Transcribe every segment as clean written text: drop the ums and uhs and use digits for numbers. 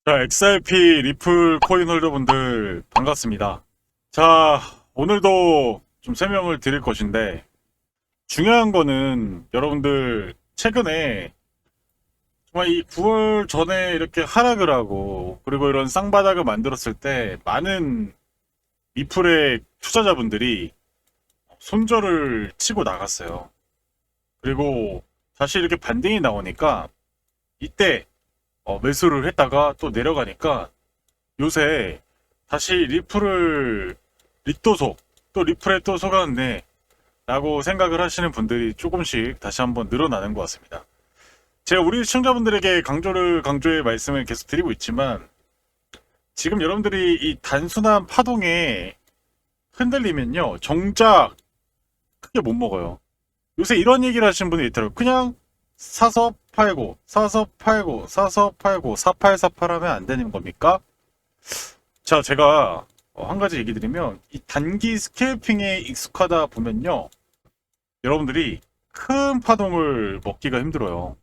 자, XRP 리플 코인 홀더분들 반갑습니다. 자, 오늘도 좀 설명을 드릴 것인데 중요한 거는 여러분들 최근에 정말 이 9월 전에 이렇게 하락을 하고 그리고 이런 쌍바닥을 만들었을 때 많은 리플의 투자자분들이 손절을 치고 나갔어요. 그리고 다시 이렇게 반등이 나오니까 이때 매수를 했다가 또 내려가니까 요새 다시 리플을 리또속 또 리플에 또 속았네 라고 생각을 하시는 분들이 조금씩 다시 한번 늘어나는 것 같습니다. 제가 우리 시청자분들에게 강조의 말씀을 계속 드리고 있지만 지금 여러분들이 이 단순한 파동에 흔들리면요 정작 크게 못 먹어요. 요새 이런 얘기를 하시는 분이 있더라고요. 그냥 사서 팔고 사서 팔고 사서 팔고 사팔사팔 하면 안 되는 겁니까? 자, 제가 한 가지 얘기 드리면 이 단기 스캘핑에 익숙하다 보면요 여러분들이 큰 파동을 먹기가 힘들어요.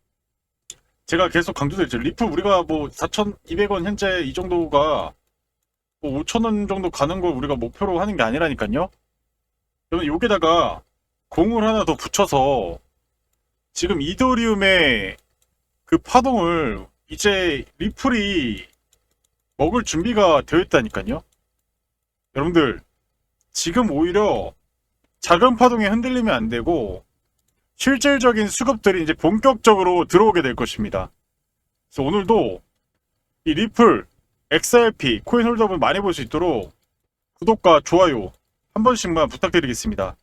제가 계속 강조드렸죠. 리플 우리가 뭐 4,200원 현재 이 정도가 뭐 5,000원 정도 가는 걸 우리가 목표로 하는 게 아니라니까요. 여러분 여기다가 공을 하나 더 붙여서 지금 이더리움의 그 파동을 이제 리플이 먹을 준비가 되어 있다니까요. 여러분들 지금 오히려 작은 파동에 흔들리면 안 되고 실질적인 수급들이 이제 본격적으로 들어오게 될 것입니다. 그래서 오늘도 이 리플, XRP, 코인 홀더분 많이 볼 수 있도록 구독과 좋아요 한 번씩만 부탁드리겠습니다.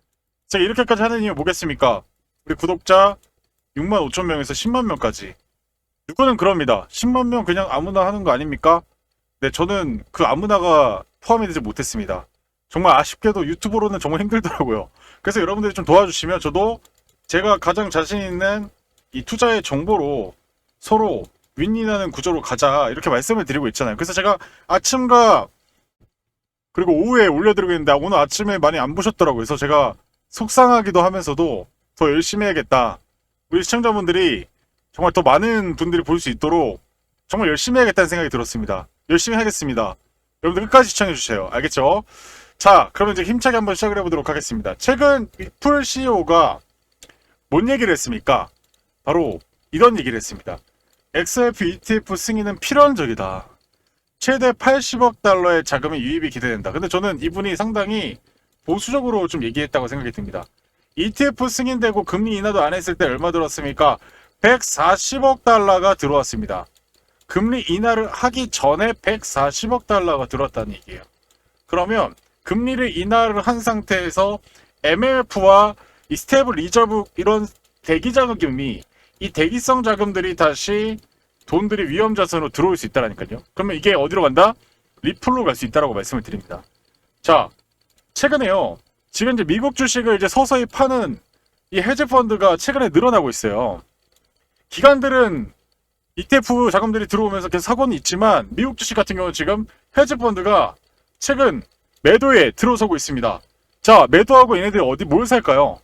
제가 이렇게까지 하는 이유 뭐겠습니까? 우리 구독자 65,000명에서 10만 명까지. 누구는 그럽니다. 10만 명 그냥 아무나 하는 거 아닙니까? 네, 저는 그 아무나가 포함이 되지 못했습니다. 정말 아쉽게도 유튜브로는 정말 힘들더라고요. 그래서 여러분들이 좀 도와주시면 저도 제가 가장 자신 있는 이 투자의 정보로 서로 윈윈하는 구조로 가자 이렇게 말씀을 드리고 있잖아요. 그래서 제가 아침과 그리고 오후에 올려드리고 있는데 오늘 아침에 많이 안 보셨더라고요. 그래서 제가 속상하기도 하면서도 더 열심히 해야겠다. 우리 시청자분들이 정말 더 많은 분들이 볼 수 있도록 정말 열심히 해야겠다는 생각이 들었습니다. 열심히 하겠습니다. 여러분들 끝까지 시청해주세요. 알겠죠? 자, 그러면 이제 힘차게 한번 시작을 해보도록 하겠습니다. 최근 리플 CEO가 뭔 얘기를 했습니까? 바로 이런 얘기를 했습니다. XRP ETF 승인은 필연적이다. 최대 80억 달러의 자금의 유입이 기대된다. 근데 저는 이분이 상당히 보수적으로 좀 얘기했다고 생각이 듭니다. ETF 승인되고 금리 인하도 안 했을 때 얼마 들었습니까? 140억 달러가 들어왔습니다. 금리 인하를 하기 전에 140억 달러가 들어왔다는 얘기예요. 그러면 금리를 인하를 한 상태에서 MLF와 이 스테이블 리저브 이런 대기 자금이 이 대기성 자금들이 다시 돈들이 위험 자산으로 들어올 수 있다라니까요. 그러면 이게 어디로 간다? 리플로 갈 수 있다라고 말씀을 드립니다. 자, 최근에요. 지금 이제 미국 주식을 이제 서서히 파는 이 헤지 펀드가 최근에 늘어나고 있어요. 기관들은 ETF 자금들이 들어오면서 계속 사고는 있지만 미국 주식 같은 경우는 지금 헤지 펀드가 최근 매도에 들어서고 있습니다. 자, 매도하고 얘네들이 뭘 살까요?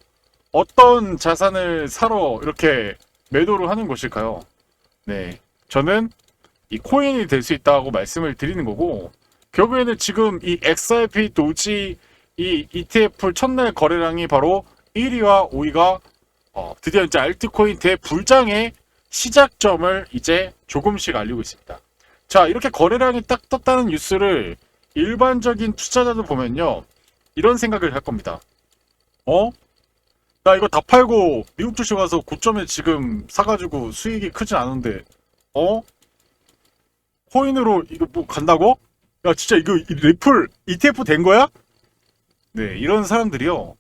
어떤 자산을 사러 이렇게 매도를 하는 것일까요? 네, 저는 이 코인이 될 수 있다고 말씀을 드리는 거고 결국에는 지금 이 XRP 도지 이 ETF 첫날 거래량이 바로 1위와 5위가 드디어 이제 알트코인 대불장의 시작점을 이제 조금씩 알리고 있습니다. 자, 이렇게 거래량이 딱 떴다는 뉴스를 일반적인 투자자들 보면요 이런 생각을 할 겁니다. 나 이거 다 팔고 미국 주식 와서 고점에 지금 사가지고 수익이 크진 않은데 코인으로 이거 뭐 간다고? 야, 진짜 이거 리플 ETF 된 거야? 네, 이런 사람들이요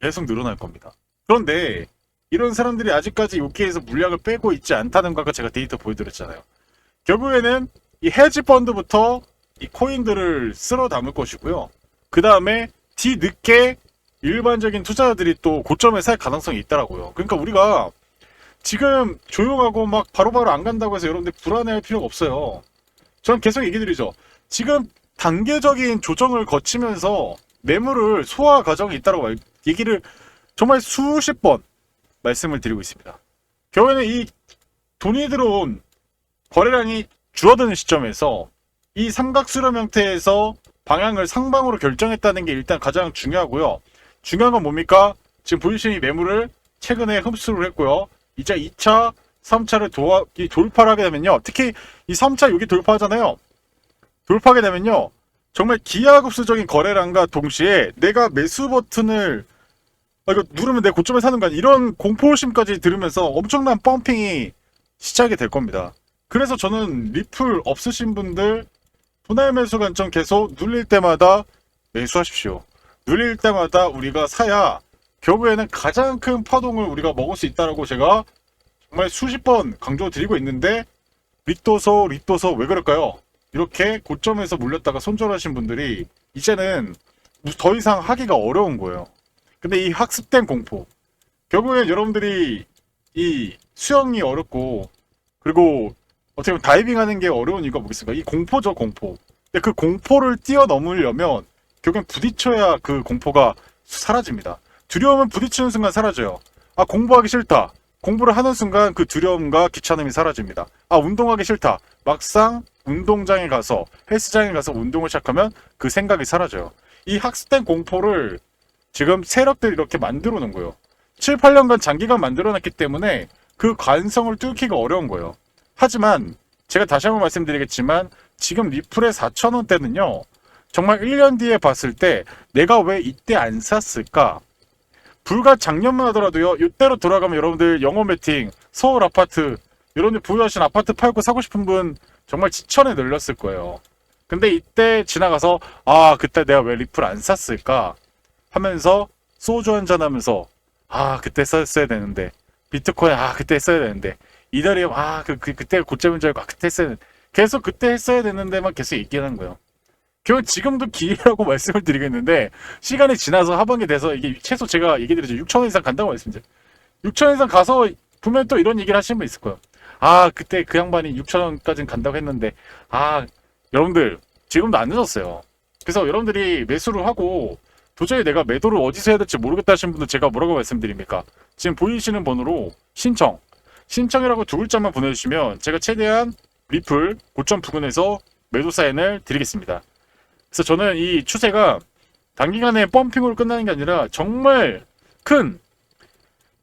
계속 늘어날 겁니다. 그런데 이런 사람들이 아직까지 여기에서 물량을 빼고 있지 않다는 것과 제가 데이터 보여드렸잖아요. 결국에는 이 헤지 펀드부터 이 코인들을 쓸어 담을 것이고요. 그 다음에 뒤늦게 일반적인 투자자들이 또 고점에 살 가능성이 있더라고요. 그러니까 우리가 지금 조용하고 막 바로바로 안 간다고 해서 여러분들 불안해할 필요가 없어요. 저는 계속 얘기 드리죠. 지금 단계적인 조정을 거치면서 매물을 소화 과정이 있다고 얘기를 정말 수십 번 말씀을 드리고 있습니다. 결국에는 이 돈이 들어온 거래량이 줄어드는 시점에서 이 삼각수렴 형태에서 방향을 상방으로 결정했다는 게 일단 가장 중요하고요. 중요한 건 뭡니까? 지금 보이시는 이 매물을 최근에 흡수를 했고요. 이제 2차, 3차를 돌파를 하게 되면요. 특히 이 3차 여기 돌파하잖아요. 돌파하게 되면요. 정말 기하급수적인 거래량과 동시에 내가 매수 버튼을 이거 누르면 내 고점에 사는 거 아니야. 이런 공포심까지 들으면서 엄청난 펌핑이 시작이 될 겁니다. 그래서 저는 리플 없으신 분들 분할 매수 관점 계속 눌릴 때마다 매수하십시오. 눌릴 때마다 우리가 사야 결국에는 가장 큰 파동을 우리가 먹을 수 있다라고 제가 정말 수십 번 강조드리고 있는데 리또서 왜 그럴까요? 이렇게 고점에서 물렸다가 손절하신 분들이 이제는 더 이상 하기가 어려운 거예요. 근데 이 학습된 공포 결국엔 여러분들이 이 수영이 어렵고 그리고 어떻게 보면 다이빙 하는 게 어려운 이유가 뭐겠습니까? 이 공포죠, 공포. 근데 그 공포를 뛰어넘으려면 결국엔 부딪혀야 그 공포가 사라집니다. 두려움은 부딪히는 순간 사라져요. 아, 공부하기 싫다. 공부를 하는 순간 그 두려움과 귀찮음이 사라집니다. 아, 운동하기 싫다. 막상 운동장에 가서 헬스장에 가서 운동을 시작하면 그 생각이 사라져요. 이 학습된 공포를 지금 세력들이 이렇게 만들어 놓은 거예요. 7, 8년간 장기간 만들어 놨기 때문에 그 관성을 뚫기가 어려운 거예요. 하지만 제가 다시 한번 말씀드리겠지만 지금 리플의 4,000원대는요. 정말 1년 뒤에 봤을 때 내가 왜 이때 안 샀을까? 불과 작년만 하더라도요. 이때로 돌아가면 여러분들 영어 매팅, 서울 아파트 여러분들 보유하신 아파트 팔고 사고 싶은 분 정말 지천에 늘렸을 거예요. 근데 이때 지나가서 아 그때 내가 왜 리플 안 샀을까? 하면서 소주 한잔 하면서 아 그때 썼어야 되는데 비트코인 아 그때 했어야 되는데 이더리움 아 그때 고점인 줄 알고 아 그때 했어야 되는데 계속 그때 했어야 되는데만 계속 얘기하는 거예요. 결국 지금도 기회라고 말씀을 드리겠는데 시간이 지나서 하반기 돼서 이게 최소 제가 얘기드리죠. 6,000원 이상 간다고 말씀드렸죠. 6,000원 이상 가서 보면 또 이런 얘기를 하시는 분 있을 거예요. 아 그때 그 양반이 6,000원까지는 간다고 했는데 아 여러분들 지금도 안 늦었어요. 그래서 여러분들이 매수를 하고 도저히 내가 매도를 어디서 해야 될지 모르겠다 하시는 분들 제가 뭐라고 말씀드립니까? 지금 보이시는 번호로 신청이라고 두 글자만 보내주시면 제가 최대한 리플 고점 부근에서 매도 사인을 드리겠습니다. 그래서 저는 이 추세가 단기간에 펌핑으로 끝나는 게 아니라 정말 큰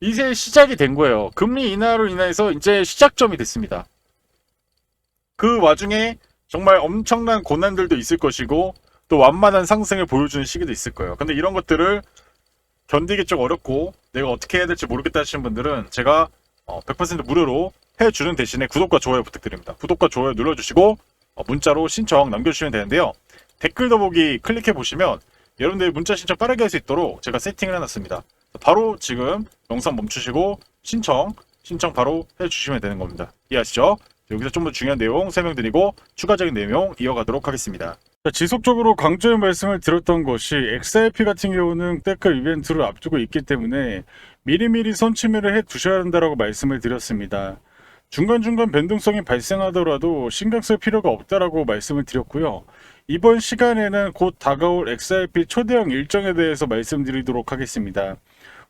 이제 시작이 된 거예요. 금리 인하로 인해서 이제 시작점이 됐습니다. 그 와중에 정말 엄청난 고난들도 있을 것이고 또 완만한 상승을 보여주는 시기도 있을 거예요. 근데 이런 것들을 견디기 좀 어렵고 내가 어떻게 해야 될지 모르겠다 하시는 분들은 제가 100% 무료로 해주는 대신에 구독과 좋아요 부탁드립니다. 구독과 좋아요 눌러주시고 문자로 신청 남겨주시면 되는데요. 댓글 더보기 클릭해 보시면 여러분들 문자 신청 빠르게 할 수 있도록 제가 세팅을 해놨습니다. 바로 지금 영상 멈추시고 신청 바로 해주시면 되는 겁니다. 이해하시죠? 여기서 좀 더 중요한 내용 설명드리고 추가적인 내용 이어가도록 하겠습니다. 자, 지속적으로 강조의 말씀을 드렸던 것이 XRP 같은 경우는 때클 이벤트를 앞두고 있기 때문에 미리미리 선취매를 해 두셔야 한다고 말씀을 드렸습니다. 중간중간 변동성이 발생하더라도 신경 쓸 필요가 없다라고 말씀을 드렸고요. 이번 시간에는 곧 다가올 XRP 초대형 일정에 대해서 말씀드리도록 하겠습니다.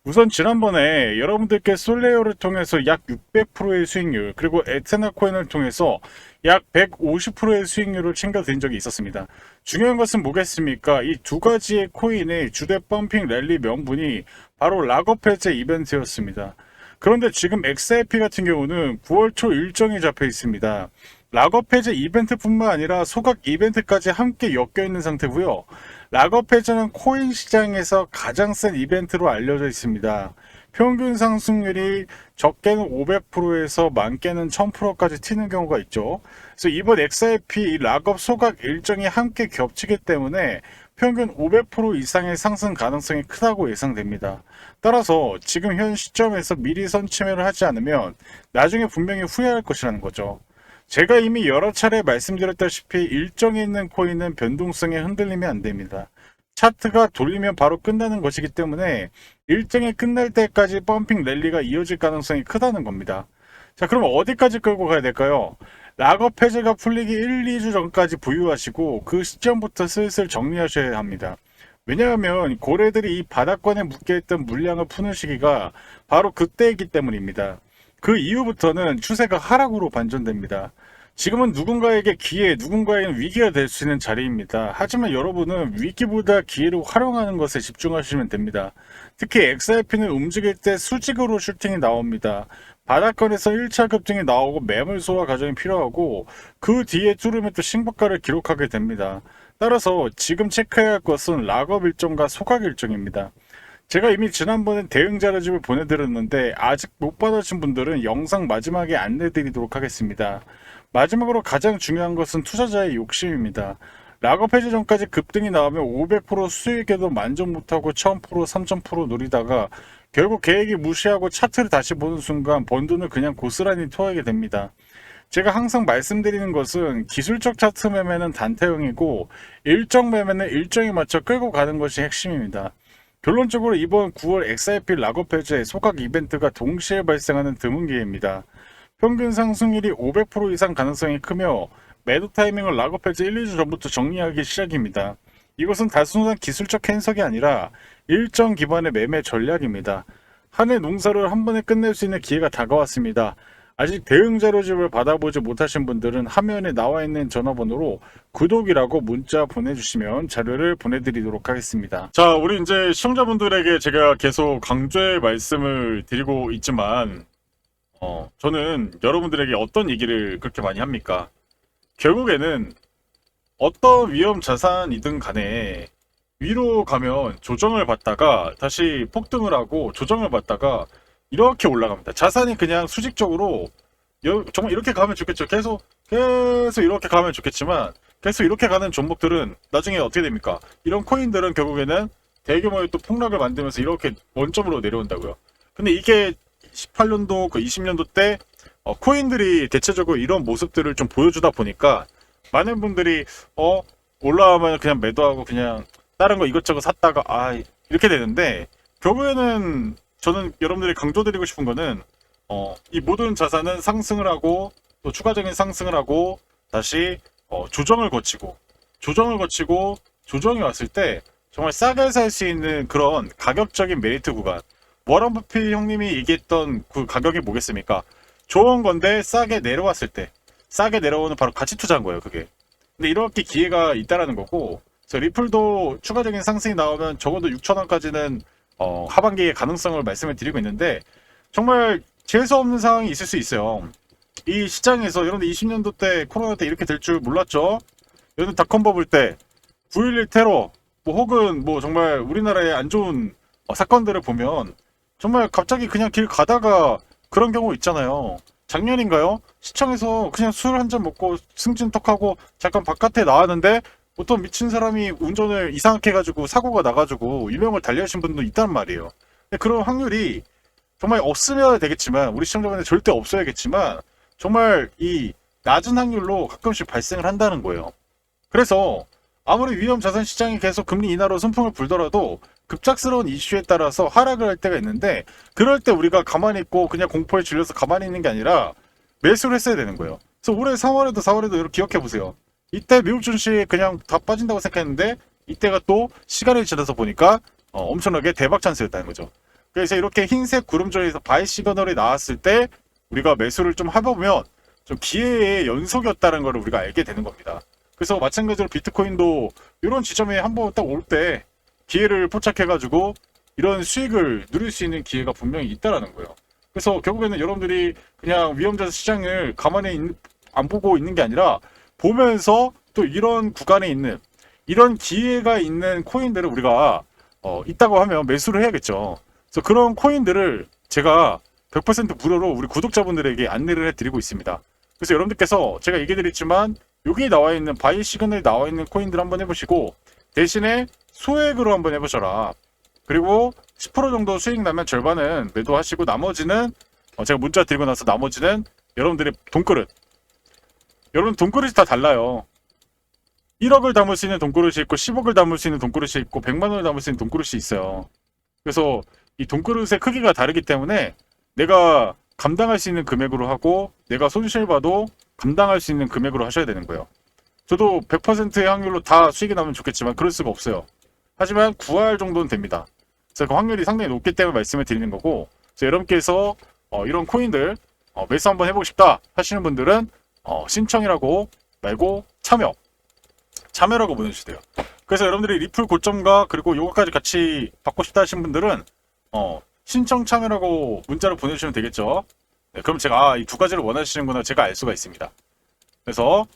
우선 지난번에 여러분들께 솔레어를 통해서 약 600%의 수익률 그리고 에테나 코인을 통해서 약 150%의 수익률을 챙겨드린 적이 있었습니다. 중요한 것은 뭐겠습니까? 이 두 가지의 코인의 주대 펌핑 랠리 명분이 바로 락업 해제 이벤트였습니다. 그런데 지금 XRP 같은 경우는 9월 초 일정이 잡혀 있습니다. 락업 해제 이벤트뿐만 아니라 소각 이벤트까지 함께 엮여 있는 상태고요. 락업 해제는 코인 시장에서 가장 센 이벤트로 알려져 있습니다. 평균 상승률이 적게는 500%에서 많게는 1000%까지 튀는 경우가 있죠. 그래서 이번 XRP 락업 소각 일정이 함께 겹치기 때문에 평균 500% 이상의 상승 가능성이 크다고 예상됩니다. 따라서 지금 현 시점에서 미리 선취매를 하지 않으면 나중에 분명히 후회할 것이라는 거죠. 제가 이미 여러 차례 말씀드렸다시피 일정에 있는 코인은 변동성에 흔들리면 안 됩니다. 차트가 돌리면 바로 끝나는 것이기 때문에 일정이 끝날 때까지 펌핑 랠리가 이어질 가능성이 크다는 겁니다. 자, 그럼 어디까지 끌고 가야 될까요? 락업 해제가 풀리기 1, 2주 전까지 보유하시고 그 시점부터 슬슬 정리하셔야 합니다. 왜냐하면 고래들이 이 바닥권에 묶여있던 물량을 푸는 시기가 바로 그때이기 때문입니다. 그 이후부터는 추세가 하락으로 반전됩니다. 지금은 누군가에게 기회, 누군가에게는 위기가 될 수 있는 자리입니다. 하지만 여러분은 위기보다 기회를 활용하는 것에 집중하시면 됩니다. 특히 XRP는 움직일 때 수직으로 슈팅이 나옵니다. 바닥권에서 1차 급등이 나오고 매물 소화 과정이 필요하고 그 뒤에 뚫으면 또 신고가를 기록하게 됩니다. 따라서 지금 체크해야 할 것은 락업 일정과 소각 일정입니다. 제가 이미 지난번에 대응 자료집을 보내드렸는데 아직 못 받으신 분들은 영상 마지막에 안내드리도록 하겠습니다. 마지막으로 가장 중요한 것은 투자자의 욕심입니다. 락업 해지 전까지 급등이 나오면 500% 수익에도 만족 못하고 1000%, 3000% 노리다가 결국 계획이 무시하고 차트를 다시 보는 순간 번 돈을 그냥 고스란히 토하게 됩니다. 제가 항상 말씀드리는 것은 기술적 차트 매매는 단타형이고 일정 매매는 일정에 맞춰 끌고 가는 것이 핵심입니다. 결론적으로 이번 9월 XRP 락업 해제 소각 이벤트가 동시에 발생하는 드문 기회입니다. 평균 상승률이 500% 이상 가능성이 크며 매도 타이밍을 락업 해제 1, 2주 전부터 정리하기 시작입니다. 이것은 단순한 기술적 해석이 아니라 일정 기반의 매매 전략입니다. 한 해 농사를 한 번에 끝낼 수 있는 기회가 다가왔습니다. 아직 대응 자료집을 받아보지 못하신 분들은 화면에 나와 있는 전화번호로 구독이라고 문자 보내주시면 자료를 보내드리도록 하겠습니다. 자, 우리 이제 시청자분들에게 제가 계속 강조의 말씀을 드리고 있지만 저는 여러분들에게 어떤 얘기를 그렇게 많이 합니까? 결국에는 어떤 위험 자산이든 간에 위로 가면 조정을 받다가 다시 폭등을 하고 조정을 받다가 이렇게 올라갑니다. 자산이 그냥 수직적으로 정말 이렇게 가면 좋겠죠. 계속 이렇게 가면 좋겠지만 계속 이렇게 가는 종목들은 나중에 어떻게 됩니까? 이런 코인들은 결국에는 대규모의 또 폭락을 만들면서 이렇게 원점으로 내려온다고요. 근데 이게 18년도 그 20년도 때 코인들이 대체적으로 이런 모습들을 좀 보여주다 보니까 많은 분들이 올라가면 그냥 매도하고 그냥 다른 거 이것저것 샀다가 이렇게 되는데 결국에는 저는 여러분들이 강조드리고 싶은 거는 이 모든 자산은 상승을 하고 또 추가적인 상승을 하고 다시 조정을 거치고 조정이 왔을 때 정말 싸게 살 수 있는 그런 가격적인 메리트 구간, 워런 버핏 형님이 얘기했던 그 가격이 뭐겠습니까? 좋은 건데 싸게 내려왔을 때 싸게 내려오는 바로 가치 투자인 거예요, 그게. 근데 이렇게 기회가 있다라는 거고, 그래서 리플도 추가적인 상승이 나오면 적어도 6,000원까지는 하반기의 가능성을 말씀을 드리고 있는데 정말 재수 없는 상황이 있을 수 있어요. 이 시장에서 여러분들 20년도 때 코로나 때 이렇게 될 줄 몰랐죠. 여러분 닷컴 버블 때 9.11 테러 혹은 정말 우리나라의 안 좋은 사건들을 보면 정말 갑자기 그냥 길 가다가 그런 경우 있잖아요. 작년인가요? 시청에서 그냥 술 한 잔 먹고 승진턱하고 잠깐 바깥에 나왔는데 어떤 미친 사람이 운전을 이상하게 해가지고 사고가 나가지고 유명을 달리하신 분도 있단 말이에요. 근데 그런 확률이 정말 없으면 되겠지만 우리 시청자분들 절대 없어야겠지만 정말 이 낮은 확률로 가끔씩 발생을 한다는 거예요. 그래서 아무리 위험 자산 시장이 계속 금리 인하로 순풍을 불더라도 급작스러운 이슈에 따라서 하락을 할 때가 있는데 그럴 때 우리가 가만히 있고 그냥 공포에 질려서 가만히 있는 게 아니라 매수를 했어야 되는 거예요. 그래서 올해 3월에도 4월에도 이렇게 기억해 보세요. 이때 미국 증시 그냥 다 빠진다고 생각했는데 이때가 또 시간이 지나서 보니까 엄청나게 대박 찬스였다는 거죠. 그래서 이렇게 흰색 구름존에서 바이 시그널이 나왔을 때 우리가 매수를 좀 해보면 좀 기회의 연속이었다는 걸 우리가 알게 되는 겁니다. 그래서 마찬가지로 비트코인도 이런 지점에 한번 딱 올 때 기회를 포착해가지고 이런 수익을 누릴 수 있는 기회가 분명히 있다라는 거예요. 그래서 결국에는 여러분들이 그냥 위험자산 시장을 가만히 안 보고 있는 게 아니라 보면서 또 이런 구간에 있는 이런 기회가 있는 코인들을 우리가 있다고 하면 매수를 해야겠죠. 그래서 그런 코인들을 제가 100% 무료로 우리 구독자분들에게 안내를 해드리고 있습니다. 그래서 여러분들께서 제가 얘기드렸지만 여기 나와 있는 바이 시그널이 나와 있는 코인들 한번 해보시고 대신에 소액으로 한번 해보셔라. 그리고 10% 정도 수익 나면 절반은 매도하시고 나머지는 제가 문자 드리고 나서 나머지는 여러분들의 돈그릇. 여러분 돈그릇이 다 달라요. 1억을 담을 수 있는 돈그릇이 있고 10억을 담을 수 있는 돈그릇이 있고 100만 원을 담을 수 있는 돈그릇이 있어요. 그래서 이 돈그릇의 크기가 다르기 때문에 내가 감당할 수 있는 금액으로 하고 내가 손실 봐도 감당할 수 있는 금액으로 하셔야 되는 거예요. 저도 100%의 확률로 다 수익이 나면 좋겠지만 그럴 수가 없어요. 하지만 9할 정도는 됩니다. 그래서 그 확률이 상당히 높기 때문에 말씀을 드리는 거고, 그래서 여러분께서 이런 코인들 매수 한번 해보고 싶다 하시는 분들은 신청이라고 말고 참여라고 보내주세요. 그래서 여러분들이 리플 고점과 그리고 요거까지 같이 받고 싶다 하신 분들은 신청 참여라고 문자로 보내주시면 되겠죠. 네, 그럼 제가 이 두 가지를 원하시는구나 제가 알 수가 있습니다. 그래서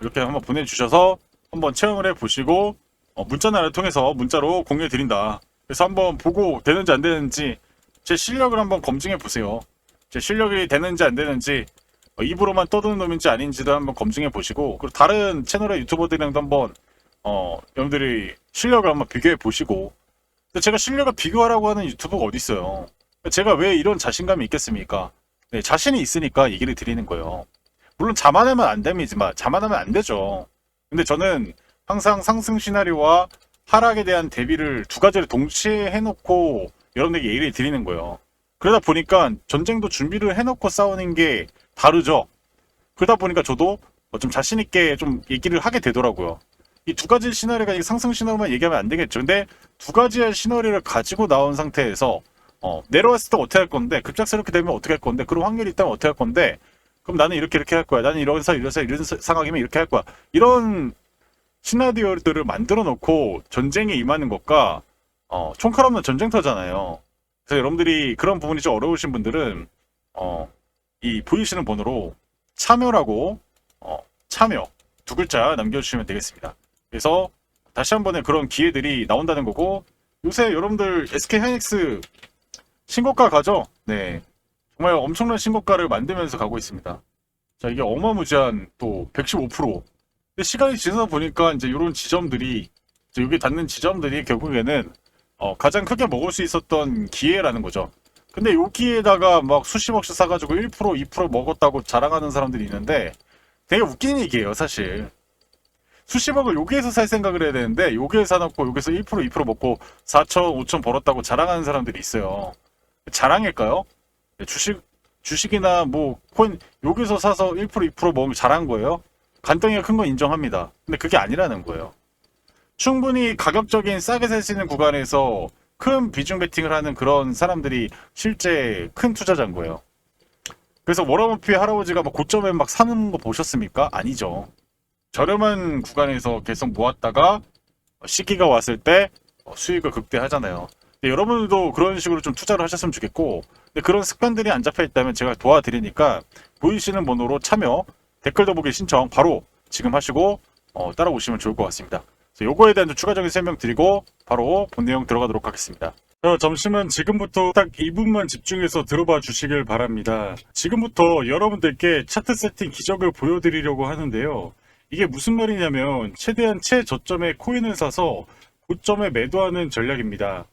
이렇게 한번 보내주셔서 한번 체험을 해보시고 문자나를 통해서 문자로 공유해 드린다. 그래서 한번 보고 되는지 안 되는지 제 실력을 한번 검증해 보세요. 제 실력이 되는지 안 되는지 입으로만 떠드는 놈인지 아닌지도 한번 검증해 보시고, 그리고 다른 채널의 유튜버들이랑도 한번 여러분들이 실력을 한번 비교해 보시고. 근데 제가 실력을 비교하라고 하는 유튜버가 어디 있어요? 제가 왜 이런 자신감이 있겠습니까? 네, 자신이 있으니까 얘기를 드리는 거예요. 물론 자만하면 안 됩니다만, 자만하면 안 되죠. 근데 저는 항상 상승 시나리오와 하락에 대한 대비를 두 가지를 동시에 해놓고 여러분들에게 얘기를 드리는 거예요. 그러다 보니까 전쟁도 준비를 해놓고 싸우는 게 다르죠. 그러다 보니까 저도 좀 자신있게 좀 얘기를 하게 되더라고요. 이 두 가지 시나리오가 상승 시나리오만 얘기하면 안 되겠죠. 근데 두 가지의 시나리오를 가지고 나온 상태에서 내려왔을 때 어떻게 할 건데, 급작스럽게 되면 어떻게 할 건데, 그런 확률이 있다면 어떻게 할 건데, 그럼 나는 이렇게 할 거야. 나는 이런 상황이면 이렇게 할 거야. 이런 시나리오들을 만들어 놓고 전쟁에 임하는 것과 총칼 없는 전쟁터잖아요. 그래서 여러분들이 그런 부분이 좀 어려우신 분들은 이 보이시는 번호로 참여라고 참여 두 글자 남겨주시면 되겠습니다. 그래서 다시 한 번에 그런 기회들이 나온다는 거고, 요새 여러분들 SK 하이닉스 신고가 가죠? 네, 정말 엄청난 신고가를 만들면서 가고 있습니다. 자, 이게 어마무지한 또 115%. 근데 시간이 지나다 보니까 이제 이런 지점들이, 여기 닿는 지점들이 결국에는 가장 크게 먹을 수 있었던 기회라는 거죠. 근데 여기에다가 막 수십억씩 사가지고 1%, 2% 먹었다고 자랑하는 사람들이 있는데 되게 웃기는 얘기예요, 사실. 수십억을 여기에서 살 생각을 해야 되는데 여기에 사놓고 여기서 1%, 2% 먹고 4천, 5천 벌었다고 자랑하는 사람들이 있어요. 자랑일까요? 주식이나 뭐 코인 여기서 사서 1%, 2% 먹으면 잘한 거예요? 간덩이가 큰 건 인정합니다. 근데 그게 아니라는 거예요. 충분히 가격적인 싸게 살 수 있는 구간에서 큰 비중 베팅을 하는 그런 사람들이 실제 큰 투자자인 거예요. 그래서 워런 버핏 할아버지가 막 고점에 막 사는 거 보셨습니까? 아니죠. 저렴한 구간에서 계속 모았다가 시기가 왔을 때 수익을 극대화하잖아요. 근데 여러분들도 그런 식으로 좀 투자를 하셨으면 좋겠고, 근데 그런 습관들이 안 잡혀 있다면 제가 도와드리니까 보이시는 번호로 참여, 댓글 더보기 신청 바로 지금 하시고 따라오시면 좋을 것 같습니다. 요거에 대한 추가적인 설명 드리고 바로 본 내용 들어가도록 하겠습니다. 점심은 지금부터 딱 2분만 집중해서 들어봐 주시길 바랍니다. 지금부터 여러분들께 차트 세팅 기적을 보여드리려고 하는데요. 이게 무슨 말이냐면 최대한 최저점에 코인을 사서 고점에 매도하는 전략입니다.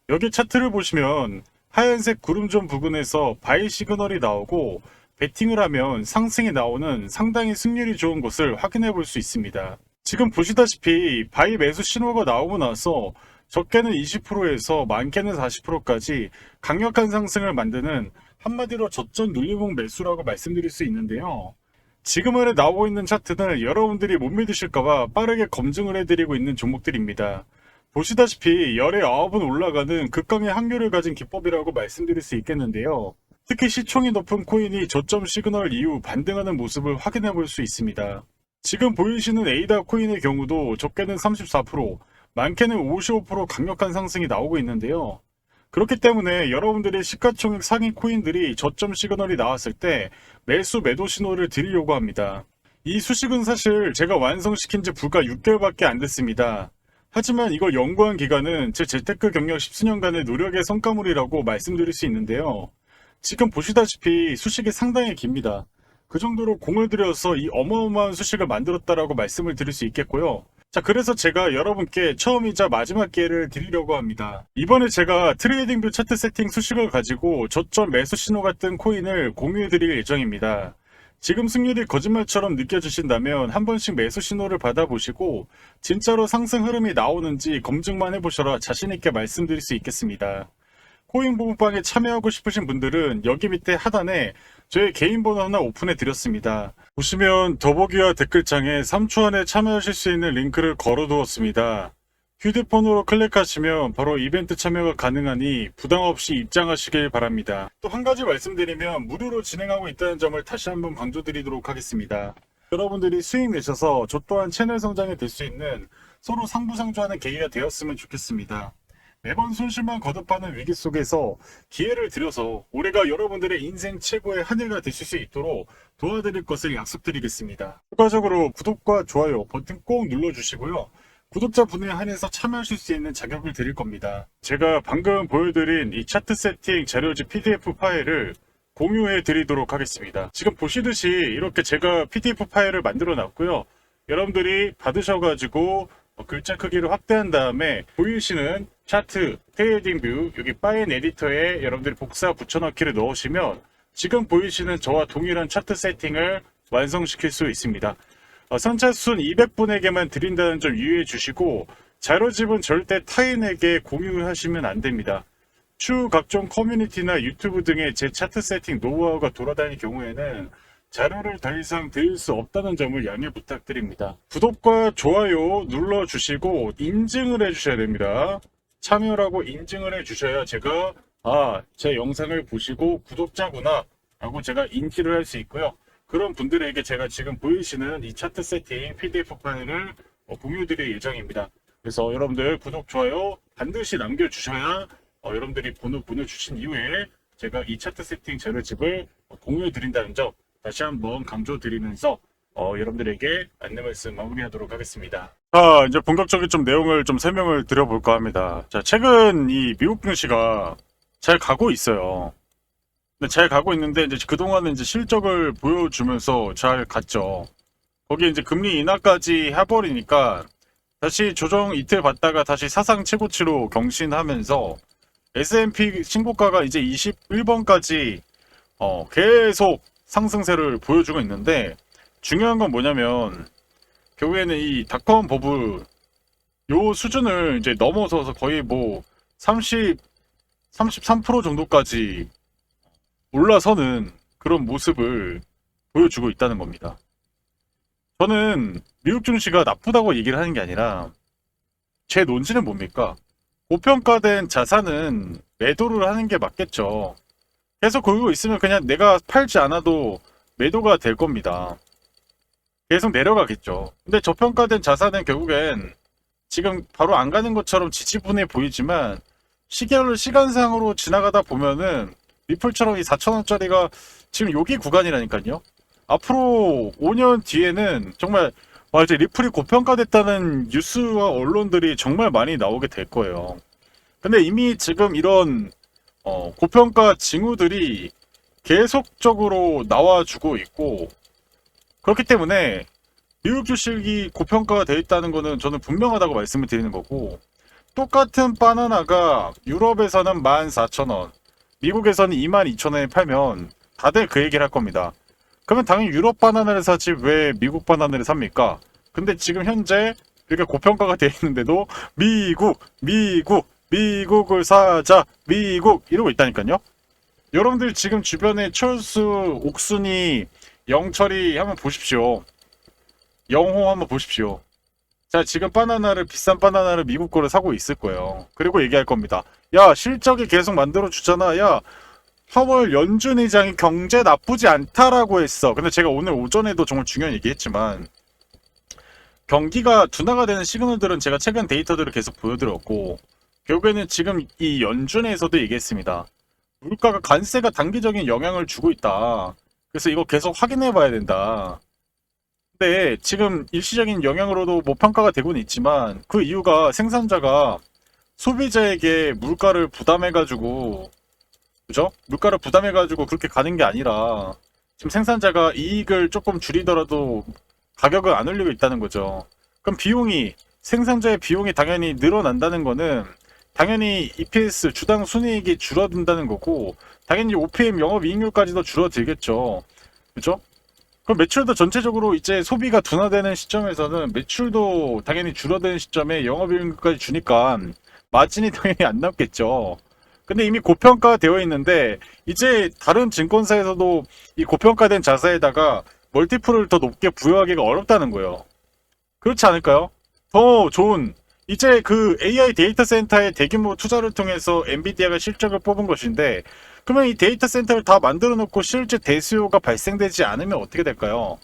여기 차트를 보시면 하얀색 구름존 부근에서 바이 시그널이 나오고 베팅을 하면 상승이 나오는 상당히 승률이 좋은 것을 확인해 볼 수 있습니다. 지금 보시다시피 바이 매수 신호가 나오고 나서 적게는 20%에서 많게는 40%까지 강력한 상승을 만드는, 한마디로 저점 눌림목 매수라고 말씀드릴 수 있는데요. 지금 안에 나오고 있는 차트는 여러분들이 못 믿으실까봐 빠르게 검증을 해드리고 있는 종목들입니다. 보시다시피 열의 9은 올라가는 극강의 확률을 가진 기법이라고 말씀드릴 수 있겠는데요. 특히 시총이 높은 코인이 저점 시그널 이후 반등하는 모습을 확인해 볼 수 있습니다. 지금 보이시는 에이다 코인의 경우도 적게는 34%, 많게는 55% 강력한 상승이 나오고 있는데요. 그렇기 때문에 여러분들의 시가총액 상위 코인들이 저점 시그널이 나왔을 때 매수 매도 신호를 드리려고 합니다. 이 수식은 사실 제가 완성시킨 지 불과 6개월밖에 안 됐습니다. 하지만 이걸 연구한 기간은 제 재테크 경력 10수년간의 노력의 성과물이라고 말씀드릴 수 있는데요. 지금 보시다시피 수식이 상당히 깁니다. 그 정도로 공을 들여서 이 어마어마한 수식을 만들었다라고 말씀을 드릴 수 있겠고요. 자, 그래서 제가 여러분께 처음이자 마지막 기회를 드리려고 합니다. 이번에 제가 트레이딩뷰 차트 세팅 수식을 가지고 저점 매수 신호 같은 코인을 공유해 드릴 예정입니다. 지금 승률이 거짓말처럼 느껴지신다면 한 번씩 매수 신호를 받아보시고 진짜로 상승 흐름이 나오는지 검증만 해보셔라 자신있게 말씀드릴 수 있겠습니다. 코인 보급방에 참여하고 싶으신 분들은 여기 밑에 하단에 저의 개인 번호 하나 오픈해 드렸습니다. 보시면 더보기와 댓글창에 3초 안에 참여하실 수 있는 링크를 걸어 두었습니다. 휴대폰으로 클릭하시면 바로 이벤트 참여가 가능하니 부담 없이 입장하시길 바랍니다. 또 한 가지 말씀드리면 무료로 진행하고 있다는 점을 다시 한번 강조드리도록 하겠습니다. 여러분들이 수익 내셔서 저 또한 채널 성장이 될 수 있는 서로 상부상조하는 계기가 되었으면 좋겠습니다. 매번 손실만 거듭하는 위기 속에서 기회를 드려서 올해가 여러분들의 인생 최고의 한 해가 되실 수 있도록 도와드릴 것을 약속드리겠습니다. 추가적으로 구독과 좋아요 버튼 꼭 눌러주시고요. 구독자분에 한해서 참여하실 수 있는 자격을 드릴 겁니다. 제가 방금 보여드린 이 차트 세팅 자료집 PDF 파일을 공유해 드리도록 하겠습니다. 지금 보시듯이 이렇게 제가 PDF 파일을 만들어 놨고요. 여러분들이 받으셔가지고 글자 크기를 확대한 다음에 보이시는 차트, 트레이딩 뷰, 여기 파인 에디터에 여러분들이 복사 붙여넣기를 넣으시면 지금 보이시는 저와 동일한 차트 세팅을 완성시킬 수 있습니다. 선착순 200분에게만 드린다는 점 유의해 주시고 자료집은 절대 타인에게 공유하시면 안 됩니다. 추후 각종 커뮤니티나 유튜브 등의 제 차트 세팅 노하우가 돌아다닐 경우에는 자료를 더 이상 드릴 수 없다는 점을 양해 부탁드립니다. 구독과 좋아요 눌러주시고 인증을 해주셔야 됩니다. 참여라고 인증을 해주셔야 제가 제 영상을 보시고 구독자구나 라고 제가 인지를 할 수 있고요. 그런 분들에게 제가 지금 보이시는 이 차트 세팅 PDF 파일을 공유드릴 예정입니다. 그래서 여러분들 구독, 좋아요 반드시 남겨주셔야 여러분들이 번호 보내주신 이후에 제가 이 차트 세팅 자료집을 공유해 드린다는 점 다시 한번 강조드리면서 여러분들에게 안내 말씀 마무리하도록 하겠습니다. 자, 이제 본격적인 좀 내용을 좀 설명을 드려볼까 합니다. 자, 최근 이 미국 증시가 잘 가고 있어요. 근데 잘 가고 있는데 이제 그동안은 이제 실적을 보여주면서 잘 갔죠. 거기에 이제 금리 인하까지 해버리니까 다시 조정 이틀 받다가 다시 사상 최고치로 경신하면서 S&P 신고가가 이제 21번까지 계속 상승세를 보여주고 있는데 중요한 건 뭐냐면 결국에는 이 닷컴 버블 요 수준을 이제 넘어서서 거의 뭐 33% 정도까지 올라서는 그런 모습을 보여주고 있다는 겁니다. 저는 미국 증시가 나쁘다고 얘기를 하는 게 아니라 제 논지는 뭡니까? 고평가된 자산은 매도를 하는 게 맞겠죠. 계속 걸고 있으면 그냥 내가 팔지 않아도 매도가 될 겁니다. 계속 내려가겠죠. 근데 저평가된 자산은 결국엔 지금 바로 안 가는 것처럼 지지분해 보이지만 시간상으로 지나가다 보면은 리플처럼 이 4,000원짜리가 지금 여기 구간이라니까요. 앞으로 5년 뒤에는 정말 이제 리플이 고평가됐다는 뉴스와 언론들이 정말 많이 나오게 될 거예요. 근데 이미 지금 이런 고평가 징후들이 계속적으로 나와주고 있고 그렇기 때문에 미국 주식이 고평가가 되어 있다는 거는 저는 분명하다고 말씀을 드리는 거고 똑같은 바나나가 유럽에서는 14,000원 미국에서는 22,000원에 팔면 다들 그 얘기를 할 겁니다. 그러면 당연히 유럽 바나나를 사지 왜 미국 바나나를 삽니까? 근데 지금 현재 이렇게 고평가가 되어 있는데도 미국을 사자 미국 이러고 있다니까요. 여러분들 지금 주변에 철수, 옥순이, 영철이 한번 보십시오. 영호 한번 보십시오. 자, 지금 비싼 바나나를 미국 거를 사고 있을 거예요. 그리고 얘기할 겁니다. 야, 실적이 계속 만들어 주잖아. 야, 파월 연준 의장이 경제 나쁘지 않다라고 했어. 근데 제가 오늘 오전에도 정말 중요한 얘기했지만 경기가 둔화가 되는 시그널들은 제가 최근 데이터들을 계속 보여드렸고 결국에는 지금 이 연준에서도 얘기했습니다. 물가가 관세가 단기적인 영향을 주고 있다. 그래서 이거 계속 확인해 봐야 된다. 근데 지금 일시적인 영향으로도 뭐 평가가 되고는 있지만 그 이유가 생산자가 소비자에게 물가를 부담해가지고 그죠? 물가를 부담해가지고 그렇게 가는 게 아니라 지금 생산자가 이익을 조금 줄이더라도 가격을 안 올리고 있다는 거죠. 그럼 생산자의 비용이 당연히 늘어난다는 거는 당연히 EPS 주당 순이익이 줄어든다는 거고 당연히 OPM 영업이익률까지도 줄어들겠죠. 그죠? 그럼 매출도 전체적으로 이제 소비가 둔화되는 시점에서는 매출도 당연히 줄어드는 시점에 영업이익률까지 주니까 마진이 당연히 안 남겠죠. 근데 이미 고평가되어 있는데 이제 다른 증권사에서도 이 고평가된 자사에다가 멀티플을 더 높게 부여하기가 어렵다는 거예요. 그렇지 않을까요? 더 좋은 이제 그 AI 데이터 센터의 대규모 투자를 통해서 엔비디아가 실적을 뽑은 것인데, 그러면 이 데이터 센터를 다 만들어 놓고 실제 대수요가 발생되지 않으면 어떻게 될까요?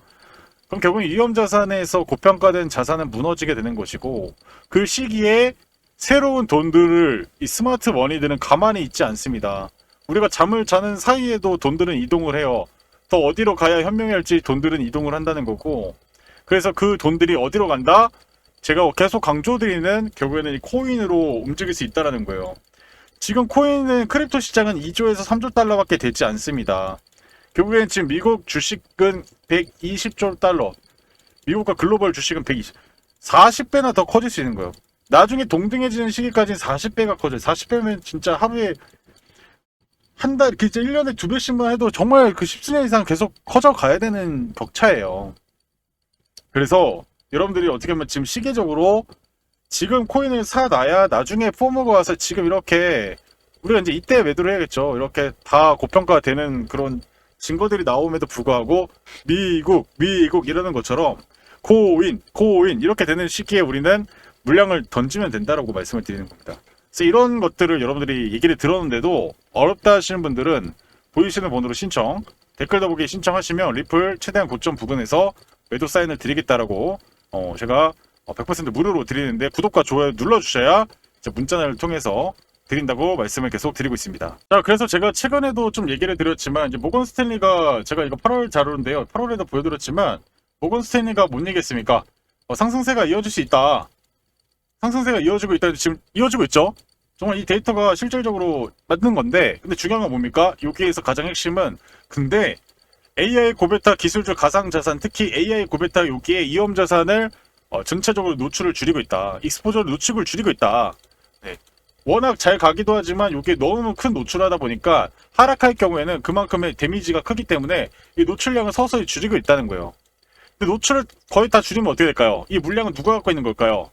그럼 결국 위험 자산에서 고평가된 자산은 무너지게 되는 것이고, 그 시기에 새로운 돈들을 이 스마트 머니들은 가만히 있지 않습니다. 우리가 잠을 자는 사이에도 돈들은 이동을 해요. 더 어디로 가야 현명할지 돈들은 이동을 한다는 거고, 그래서 그 돈들이 어디로 간다? 제가 계속 강조드리는 결국에는 이 코인으로 움직일 수 있다는 거예요. 지금 코인은 크립토 시장은 2조에서 3조 달러밖에 되지 않습니다. 결국엔 지금 미국 주식은 120조 달러, 미국과 글로벌 주식은 120, 40배나 더 커질 수 있는 거예요. 나중에 동등해지는 시기까지는 40배가 커져요. 40배면 진짜 하루에 한 달, 진짜 1년에 2배씩만 해도 정말 그 10수년 이상 계속 커져 가야 되는 격차예요. 그래서 여러분들이 어떻게 보면 지금 시기적으로 지금 코인을 사놔야 나중에 포머가 와서 지금 이렇게 우리가 이제 이때 매도를 해야겠죠. 이렇게 다 고평가가 되는 그런 증거들이 나옴에도 불구하고 미국 이러는 것처럼 코인 이렇게 되는 시기에 우리는 물량을 던지면 된다라고 말씀을 드리는 겁니다. 그래서 이런 것들을 여러분들이 얘기를 들었는데도 어렵다 하시는 분들은 보이시는 번호로 신청, 댓글 더보기 신청하시면 리플 최대한 고점 부근에서 매도 사인을 드리겠다라고 제가 100% 무료로 드리는데 구독과 좋아요 눌러주셔야 문자를 통해서 드린다고 말씀을 계속 드리고 있습니다. 자, 그래서 제가 최근에도 좀 얘기를 드렸지만 이제 모건 스탠리가 제가 이거 8월 자료인데요. 8월에도 보여드렸지만 모건 스탠리가 뭔 얘기했습니까? 상승세가 이어질 수 있다. 상승세가 이어지고 있다. 지금 이어지고 있죠. 정말 이 데이터가 실질적으로 맞는 건데, 근데 중요한 건 뭡니까? 여기에서 가장 핵심은 근데 AI 고베타 기술적 가상자산, 특히 AI 고베타 여기에 위험자산을 전체적으로 노출을 줄이고 있다. 익스포저 노출을 줄이고 있다. 네. 워낙 잘 가기도 하지만 이게 너무 큰 노출하다 보니까 하락할 경우에는 그만큼의 데미지가 크기 때문에 이 노출량을 서서히 줄이고 있다는 거예요. 근데 노출을 거의 다 줄이면 어떻게 될까요? 이 물량은 누가 갖고 있는 걸까요?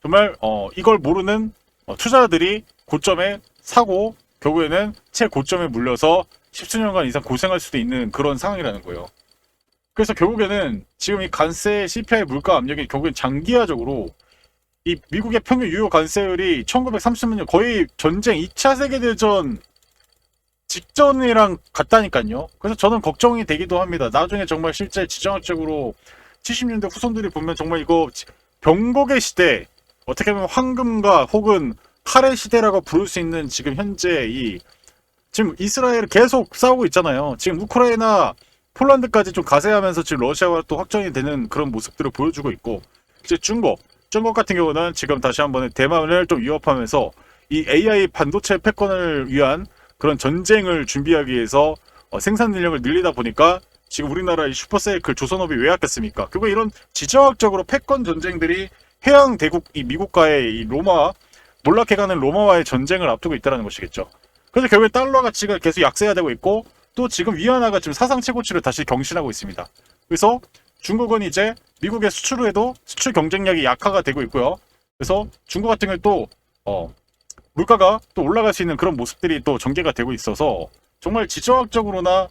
정말 이걸 모르는 투자자들이 고점에 사고 결국에는 최고점에 물려서 10수년간 이상 고생할 수도 있는 그런 상황이라는 거예요. 그래서 결국에는 지금 이 관세 CPI 물가 압력이 결국엔 장기화적으로 이 미국의 평균 유효 관세율이 1930년 거의 전쟁 2차 세계대전 직전이랑 같다니까요. 그래서 저는 걱정이 되기도 합니다. 나중에 정말 실제 지정학적으로 70년대 후손들이 보면 정말 이거 병곡의 시대, 어떻게 보면 황금과 혹은 칼의 시대라고 부를 수 있는 지금 현재 이 지금 이스라엘 계속 싸우고 있잖아요. 지금 우크라이나, 폴란드까지 좀 가세하면서 지금 러시아와 또 확정이 되는 그런 모습들을 보여주고 있고, 이제 중국 같은 경우는 지금 다시 한번 대만을 좀 위협하면서 이 AI 반도체 패권을 위한 그런 전쟁을 준비하기 위해서 생산 인력을 늘리다 보니까 지금 우리나라의 슈퍼사이클 조선업이 왜 아꼈습니까? 결국 이런 지정학적으로 패권 전쟁들이 해양 대국 이 미국과의 이 로마 몰락해가는 로마와의 전쟁을 앞두고 있다는 것이겠죠. 그래서 결국에 달러 가치가 계속 약세화되고 있고 또 지금 위안화가 지금 사상 최고치를 다시 경신하고 있습니다. 그래서 중국은 이제 미국의 수출을 해도 수출 경쟁력이 약화가 되고 있고요. 그래서 중국 같은 경우에 또 물가가 또 올라갈 수 있는 그런 모습들이 또 전개가 되고 있어서 정말 지정학적으로나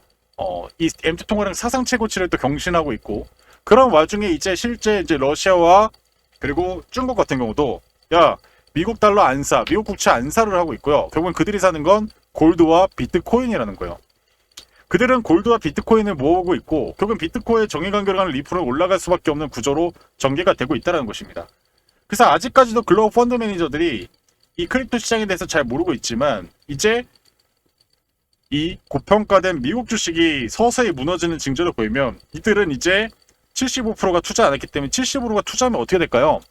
이 MT 통화량 사상 최고치를 또 경신하고 있고, 그런 와중에 이제 실제 이제 러시아와 그리고 중국 같은 경우도 야 미국 달러 안 사, 미국 국채 안 사를 하고 있고요. 결국은 그들이 사는 건 골드와 비트코인이라는 거예요. 그들은 골드와 비트코인을 모으고 있고 결국은 비트코인의 정의관계를 리플은 올라갈 수밖에 없는 구조로 전개가 되고 있다는 것입니다. 그래서 아직까지도 글로벌 펀드 매니저들이 이 크립토 시장에 대해서 잘 모르고 있지만 이제 이 고평가된 미국 주식이 서서히 무너지는 징조를 보이면 이들은 이제 75%가 투자 안 했기 때문에 70%가 투자하면 어떻게 될까요?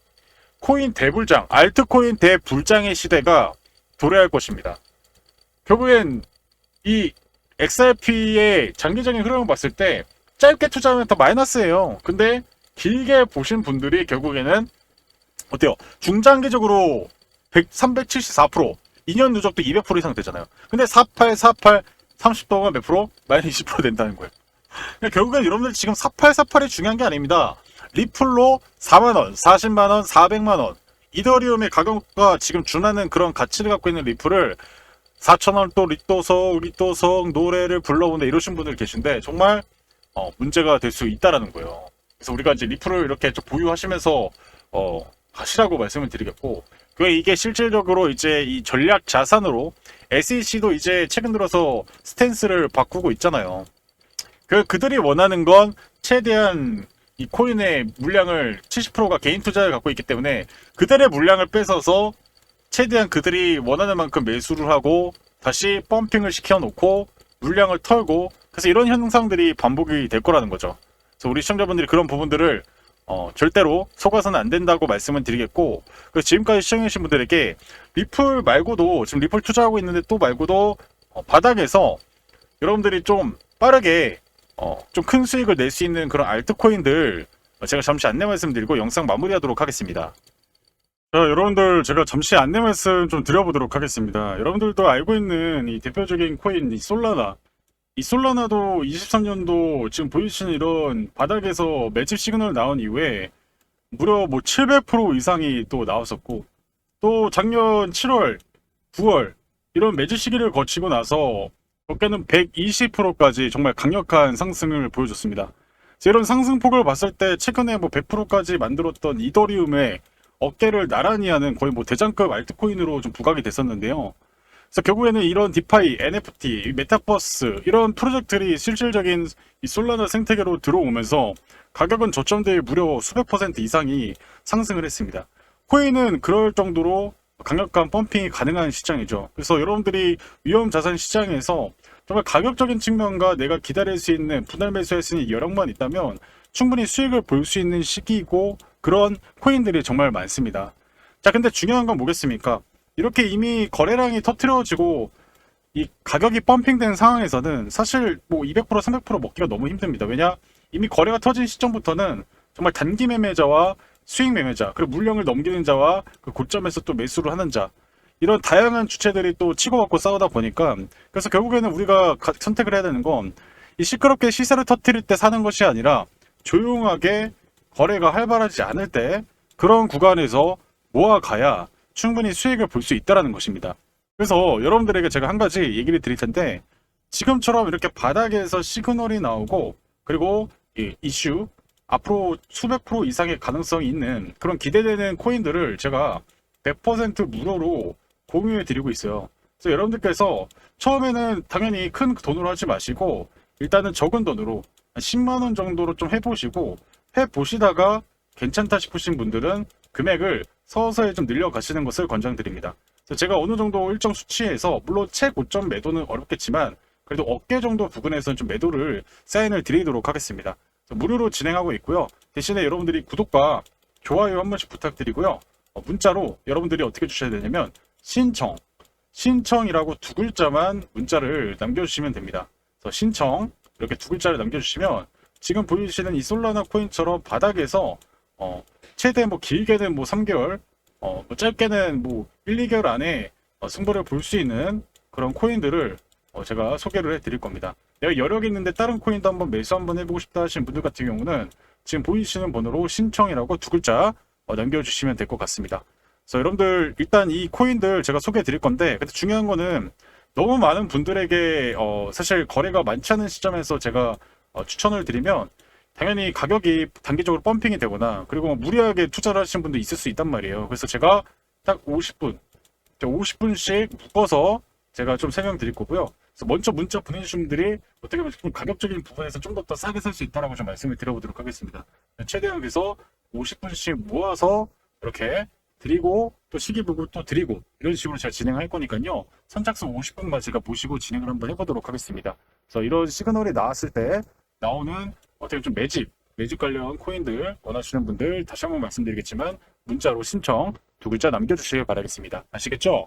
코인 대불장, 알트코인 대불장의 시대가 도래할 것입니다. 결국엔 이 XRP의 장기적인 흐름을 봤을 때 짧게 투자하면 더 마이너스예요. 근데 길게 보신 분들이 결국에는 어때요? 중장기적으로 374%, 2년 누적도 200% 이상 되잖아요. 근데 48, 30동안 몇 프로? 마이너스 20% 된다는 거예요. 그러니까 결국엔 여러분들 지금 4848이 중요한 게 아닙니다. 리플로 4만원, 40만원, 400만원, 이더리움의 가격과 지금 준하는 그런 가치를 갖고 있는 리플을 4,000원 또 리또석 노래를 불러본다 이러신 분들 계신데 정말 문제가 될 수 있다라는 거예요. 그래서 우리가 이제 리플을 이렇게 좀 보유하시면서 하시라고 말씀을 드리겠고, 그 이게 실질적으로 이제 이 전략 자산으로 SEC도 이제 최근 들어서 스탠스를 바꾸고 있잖아요. 그들이 원하는 건 최대한 이 코인의 물량을 70%가 개인 투자를 갖고 있기 때문에 그들의 물량을 뺏어서 최대한 그들이 원하는 만큼 매수를 하고 다시 펌핑을 시켜놓고 물량을 털고, 그래서 이런 현상들이 반복이 될 거라는 거죠. 그래서 우리 시청자분들이 그런 부분들을 절대로 속아서는 안 된다고 말씀을 드리겠고, 그래서 지금까지 시청해주신 분들에게 리플 말고도, 지금 리플 투자하고 있는데 또 말고도 바닥에서 여러분들이 좀 빠르게 좀 큰 수익을 낼 수 있는 그런 알트코인들 제가 잠시 안내 말씀드리고 영상 마무리하도록 하겠습니다. 자, 여러분들 제가 잠시 안내 말씀 좀 드려보도록 하겠습니다. 여러분들도 알고 있는 이 대표적인 코인 이 솔라나도 23년도 지금 보이시는 이런 바닥에서 매집 시그널 나온 이후에 무려 뭐 700% 이상이 또 나왔었고, 또 작년 7월, 9월 이런 매집 시기를 거치고 나서 어깨는 120%까지 정말 강력한 상승을 보여줬습니다. 이런 상승폭을 봤을 때 최근에 뭐 100%까지 만들었던 이더리움의 어깨를 나란히 하는 거의 뭐 대장급 알트코인으로 좀 부각이 됐었는데요. 그래서 결국에는 이런 디파이, NFT, 메타버스 이런 프로젝트들이 실질적인 이 솔라나 생태계로 들어오면서 가격은 저점대에 무려 수백 % 이상이 상승을 했습니다. 코인은 그럴 정도로 강력한 펌핑이 가능한 시장이죠. 그래서 여러분들이 위험 자산 시장에서 정말 가격적인 측면과 내가 기다릴 수 있는 분할 매수할 수 있는 여력만 있다면 충분히 수익을 볼 수 있는 시기이고, 그런 코인들이 정말 많습니다. 자, 근데 중요한 건 뭐겠습니까? 이렇게 이미 거래량이 터트려지고 이 가격이 펌핑된 상황에서는 사실 뭐 200% 300% 먹기가 너무 힘듭니다. 왜냐? 이미 거래가 터진 시점부터는 정말 단기 매매자와 수익 매매자, 그리고 물량을 넘기는 자와 그 고점에서 또 매수를 하는 자, 이런 다양한 주체들이 또 치고받고 싸우다 보니까, 그래서 결국에는 우리가 선택을 해야 되는 건 이 시끄럽게 시세를 터뜨릴 때 사는 것이 아니라 조용하게 거래가 활발하지 않을 때 그런 구간에서 모아가야 충분히 수익을 볼 수 있다는 것입니다. 그래서 여러분들에게 제가 한 가지 얘기를 드릴 텐데, 지금처럼 이렇게 바닥에서 시그널이 나오고 그리고 이 이슈 앞으로 수백 프로 이상의 가능성이 있는 그런 기대되는 코인들을 제가 100% 무료로 공유해 드리고 있어요. 그래서 여러분들께서 처음에는 당연히 큰 돈으로 하지 마시고 일단은 적은 돈으로 한 10만원 정도로 좀 해보시고, 해보시다가 괜찮다 싶으신 분들은 금액을 서서히 좀 늘려가시는 것을 권장드립니다. 그래서 제가 어느 정도 일정 수치에서, 물론 최고점 매도는 어렵겠지만 그래도 어깨 정도 부근에서는 좀 매도를 사인을 드리도록 하겠습니다. 무료로 진행하고 있고요. 대신에 여러분들이 구독과 좋아요 한 번씩 부탁드리고요. 문자로 여러분들이 어떻게 주셔야 되냐면 신청이라고 두 글자만 문자를 남겨주시면 됩니다. 그래서 신청 이렇게 두 글자를 남겨주시면 지금 보이시는 이 솔라나 코인처럼 바닥에서 최대 뭐 길게는 뭐 3개월, 뭐 짧게는 뭐 1, 2개월 안에 승부를 볼 수 있는 그런 코인들을 제가 소개를 해드릴 겁니다. 내가 여력이 있는데 다른 코인도 한번 매수 한번 해보고 싶다 하시는 분들 같은 경우는 지금 보이시는 번호로 신청이라고 두 글자 남겨주시면 될 것 같습니다. 그래서 여러분들 일단 이 코인들 제가 소개해 드릴 건데, 근데 중요한 거는 너무 많은 분들에게 사실 거래가 많지 않은 시점에서 제가 추천을 드리면 당연히 가격이 단기적으로 펌핑이 되거나 그리고 무리하게 투자를 하시는 분도 있을 수 있단 말이에요. 그래서 제가 딱 50분씩 묶어서 제가 좀 설명드릴 거고요. 그래서 먼저 문자 보내주신 분들이 어떻게 보면 좀 가격적인 부분에서 좀 더 싸게 살 수 있다라고 좀 말씀을 드려보도록 하겠습니다. 최대한 그래서 50분씩 모아서 이렇게 드리고 또 시기 보고 또 드리고 이런 식으로 제가 진행할 거니까요. 선착순 50분만 제가 모시고 진행을 한번 해보도록 하겠습니다. 그래서 이런 시그널이 나왔을 때 나오는 어떻게 좀 매집 관련 코인들 원하시는 분들 다시 한번 말씀드리겠지만 문자로 신청 두 글자 남겨주시길 바라겠습니다. 아시겠죠?